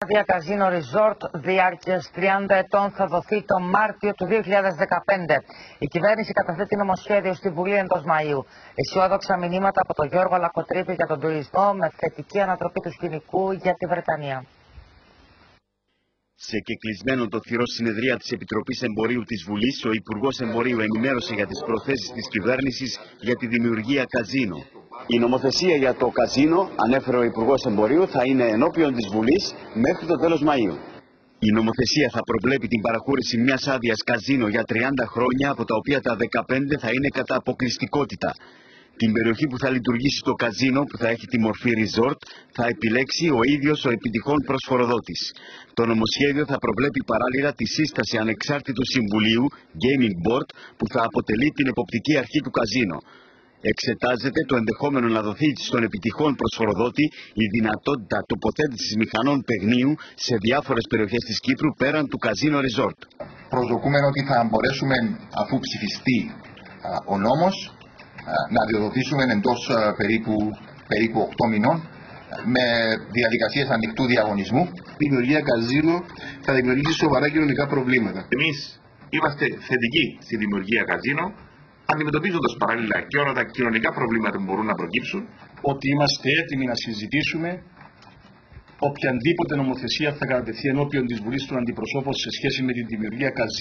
άδεια Καζίνο Resort διάρκειας 30 ετών θα δοθεί το Μάρτιο του 2015. Η κυβέρνηση καταθέτει νομοσχέδιο στη Βουλή εντός Μαΐου. Αισιόδοξα μηνύματα από τον Γιώργο Λακοτρίπη για τον τουρισμό με θετική ανατροπή του σκηνικού για τη Βρετανία. Σε κεκλεισμένο το θυρό συνεδρία της Επιτροπής Εμπορίου της Βουλής, ο Υπουργός Εμπορίου ενημέρωσε για τις προθέσεις της κυβέρνησης για τη δημιουργία καζίνο. Η νομοθεσία για το καζίνο, ανέφερε ο Υπουργός Εμπορίου, θα είναι ενώπιον της Βουλής μέχρι το τέλος Μαΐου. Η νομοθεσία θα προβλέπει την παραχώρηση μιας άδειας καζίνο για 30 χρόνια, από τα οποία τα 15 θα είναι κατά αποκλειστικότητα. Την περιοχή που θα λειτουργήσει το καζίνο, που θα έχει τη μορφή resort, θα επιλέξει ο ίδιος ο επιτυχών προσφοροδότης. Το νομοσχέδιο θα προβλέπει παράλληλα τη σύσταση ανεξάρτητου συμβουλίου, Gaming Board, που θα αποτελεί την εποπτική αρχή του καζίνο. Εξετάζεται το ενδεχόμενο να δοθεί στον επιτυχών προσφοροδότη η δυνατότητα τοποθέτησης μηχανών παιγνίου σε διάφορες περιοχές της Κύπρου πέραν του καζίνο resort. Προσδοκούμε ότι θα μπορέσουμε, αφού ψηφιστεί ο νόμος, να διοδοτήσουμε εντός περίπου 8 μηνών με διαδικασίες ανοιχτού διαγωνισμού. Η δημιουργία καζίνο θα δημιουργήσει σοβαρά κοινωνικά προβλήματα. Εμείς είμαστε θετικοί στη δημιουργία καζίνο, αντιμετωπίζοντας παράλληλα και όλα τα κοινωνικά προβλήματα που μπορούν να προκύψουν. Ότι είμαστε έτοιμοι να συζητήσουμε οποιαδήποτε νομοθεσία θα κατατεθεί ενώπιον της Βουλής των Αντιπροσώπων σε σχέση με τη δημιουργία καζίνο.